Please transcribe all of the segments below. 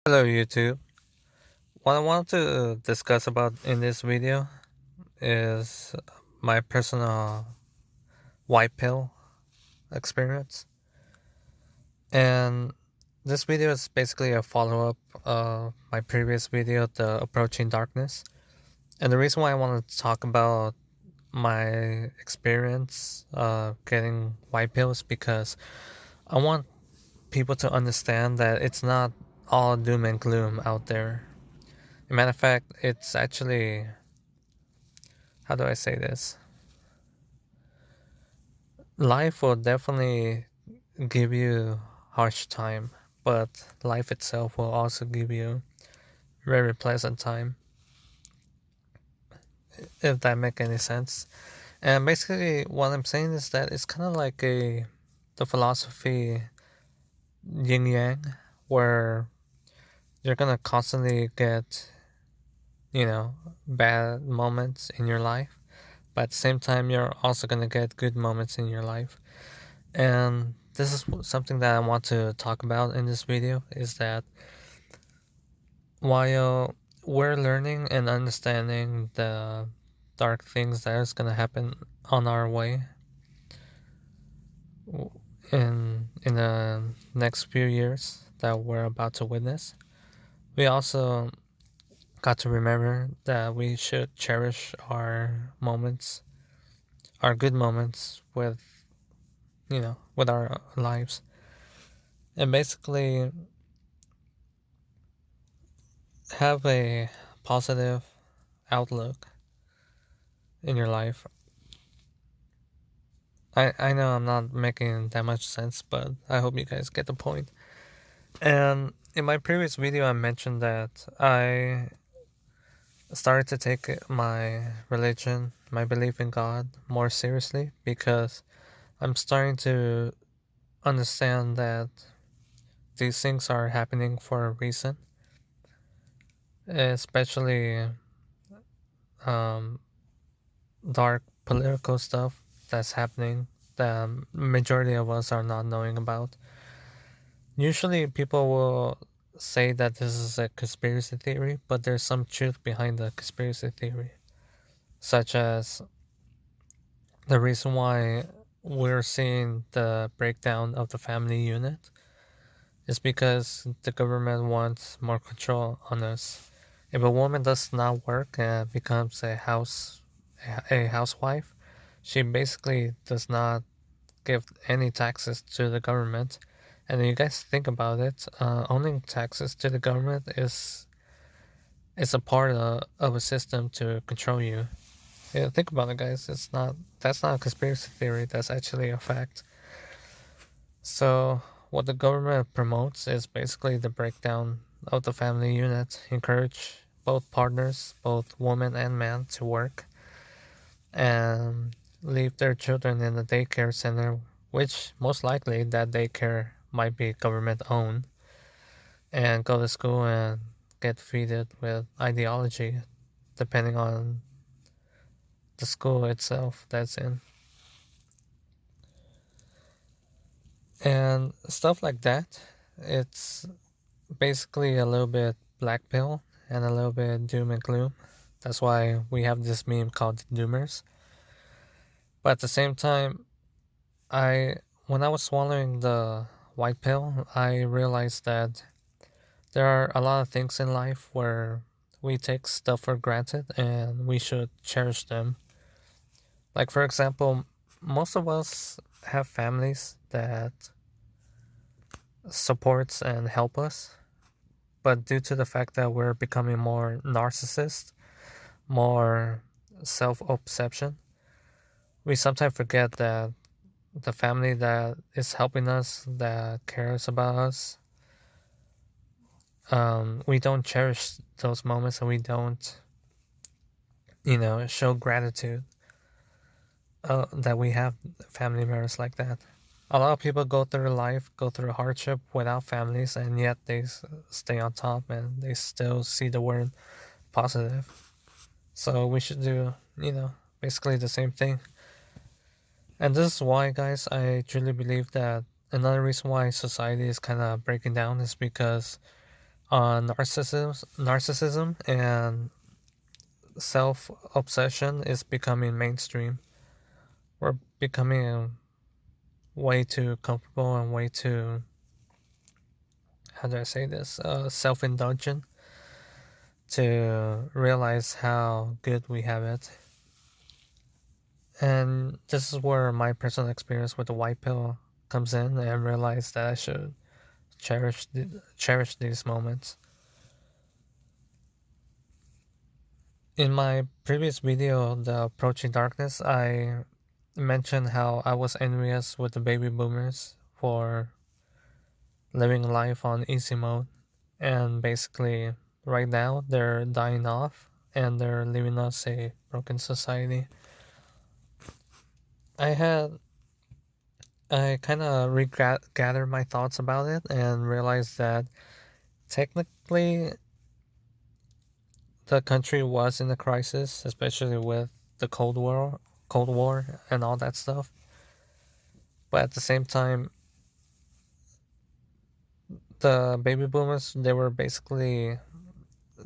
Hello YouTube. What I want to discuss about in this video is my personal white pill experience. And this video is basically a follow-up of my previous video, The Approaching Darkness. And the reason why I want to talk about my experience getting white pills because I want people to understand that it's not all doom and gloom out there. As a matter of fact, it's actually, how do I say this? Life will definitely give you harsh time, but life itself will also give you very pleasant time, if that make any sense. And basically, what I'm saying is that it's kind of like the philosophy yin yang, where you're gonna constantly get, bad moments in your life, but at the same time, you're also gonna get good moments in your life. And this is something that I want to talk about in this video is that while we're learning and understanding the dark things that is going to happen on our way in the next few years that we're about to witness, we also got to remember that we should cherish our moments, our good moments with our lives. And basically have a positive outlook in your life. I know I'm not making that much sense, but I hope you guys get the point. And in my previous video, I mentioned that I started to take my religion, my belief in God, more seriously because I'm starting to understand that these things are happening for a reason, especially um, dark political stuff that's happening that majority of us are not knowing about. Usually people will say that this is a conspiracy theory, but there's some truth behind the conspiracy theory, such as the reason why we're seeing the breakdown of the family unit is because the government wants more control on us. If a woman does not work and becomes a housewife, she basically does not give any taxes to the government. And you guys think about it, owning taxes to the government is a part of a system to control you. Yeah, think about it, guys. That's not a conspiracy theory. That's actually a fact. So what the government promotes is basically the breakdown of the family unit, encourage both partners, both woman and man, to work and leave their children in the daycare center, which most likely that daycare might be government owned, and go to school and get feeded with ideology depending on the school itself that's in. And stuff like that. It's basically a little bit black pill and a little bit doom and gloom. That's why we have this meme called Doomers. But at the same time, I when I was swallowing the white pill, I realized that there are a lot of things in life where we take stuff for granted and we should cherish them. Like for example, most of us have families that supports and help us, but due to the fact that we're becoming more narcissist, more self-obsession, we sometimes forget that the family that is helping us, that cares about us, we don't cherish those moments and we don't, show gratitude that we have family members like that. A lot of people go through life, go through hardship without families, and yet they stay on top and they still see the word positive. So we should do, basically the same thing. And this is why, guys, I truly believe that another reason why society is kind of breaking down is because on narcissism and self obsession is becoming mainstream. We're becoming way too comfortable and way too, how do I say this, self indulgent to realize how good we have it. And this is where my personal experience with the white pill comes in, and realize that I should cherish these moments. In my previous video, The Approaching Darkness, I mentioned how I was envious with the baby boomers for living life on easy mode. And basically, right now, they're dying off and they're leaving us a broken society. I kind of gathered my thoughts about it and realized that technically the country was in a crisis, especially with the Cold War, and all that stuff. But at the same time, the baby boomers, they were basically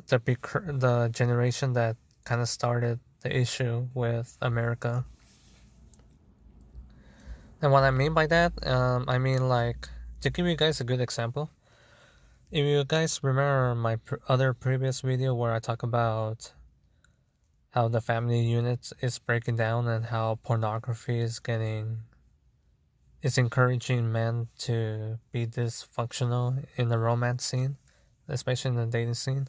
the generation that kind of started the issue with America. And what I mean by that, I mean, like, to give you guys a good example, if you guys remember my other previous video where I talk about how the family unit is breaking down and how pornography is encouraging men to be dysfunctional in the romance scene, especially in the dating scene.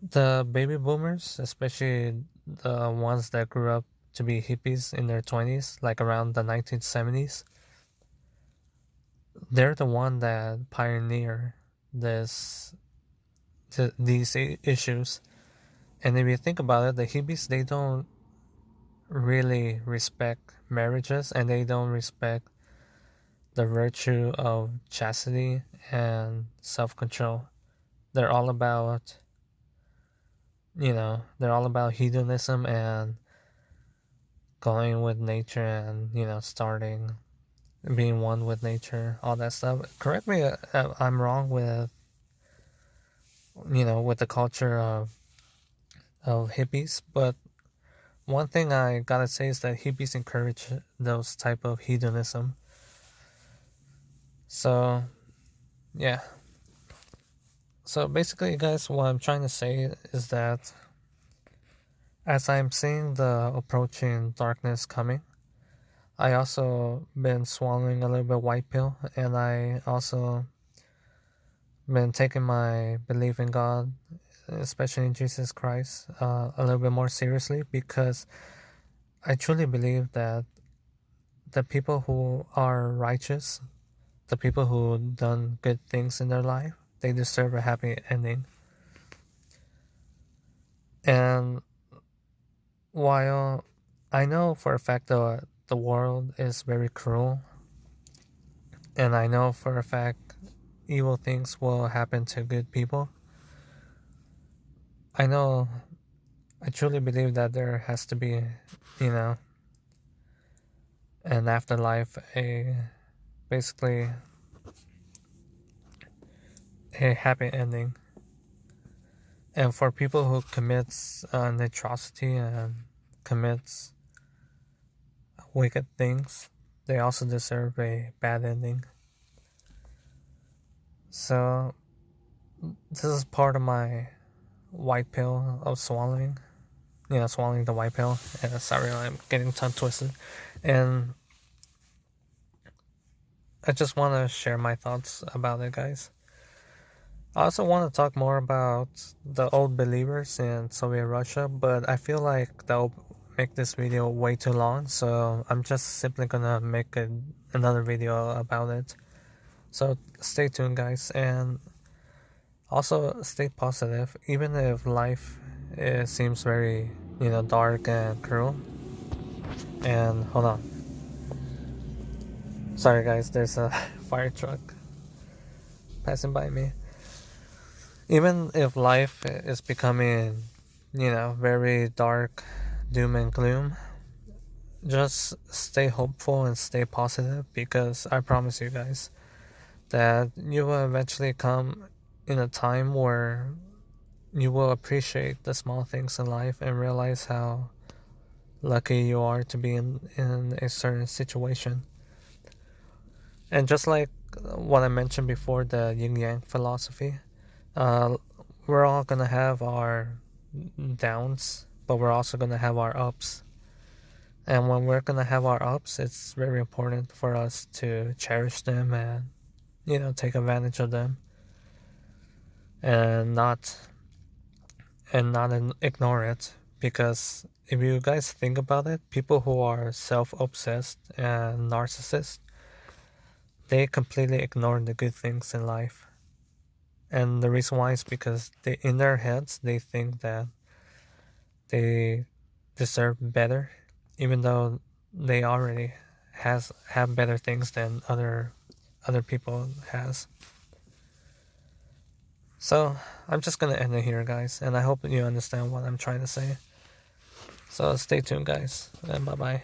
The baby boomers, especially the ones that grew up to be hippies in their 20s, like around the 1970s, they're the one that pioneer these issues. And if you think about it, the hippies, they don't really respect marriages, and they don't respect the virtue of chastity and self-control. They're all about, they're all about hedonism and going with nature and, starting, being one with nature, all that stuff. Correct me if I'm wrong with, with the culture of hippies, but one thing I gotta say is that hippies encourage those type of hedonism. So, yeah. So basically, guys, what I'm trying to say is that as I'm seeing the approaching darkness coming, I also been swallowing a little bit white pill, and I also been taking my belief in God, especially in Jesus Christ, a little bit more seriously, because I truly believe that the people who are righteous, the people who done good things in their life, they deserve a happy ending. And while I know for a fact that the world is very cruel, and I know for a fact evil things will happen to good people, I truly believe that there has to be, an afterlife, basically a happy ending. And for people who commits an atrocity and commits wicked things, they also deserve a bad ending. So this is part of my white pill of swallowing. Swallowing the white pill. Sorry, I'm getting tongue twisted. And I just want to share my thoughts about it, guys. I also want to talk more about the old believers in Soviet Russia, but I feel like that'll make this video way too long, so I'm just simply gonna make another video about it. So stay tuned, guys, and also stay positive, even if life seems very, dark and cruel. And hold on. Sorry, guys, there's a fire truck passing by me. Even if life is becoming, very dark, doom and gloom, just stay hopeful and stay positive, because I promise you guys that you will eventually come in a time where you will appreciate the small things in life and realize how lucky you are to be in a certain situation. And just like what I mentioned before, the yin yang philosophy, uh, we're all gonna have our downs, but we're also gonna have our ups. And when we're gonna have our ups, it's very important for us to cherish them and take advantage of them and not ignore it, because if you guys think about it, people who are self-obsessed and narcissists, they completely ignore the good things in life. And the reason why is because in their heads they think that they deserve better, even though they already have better things than other people has. So I'm just gonna end it here, guys, and I hope you understand what I'm trying to say. So stay tuned, guys, and bye bye.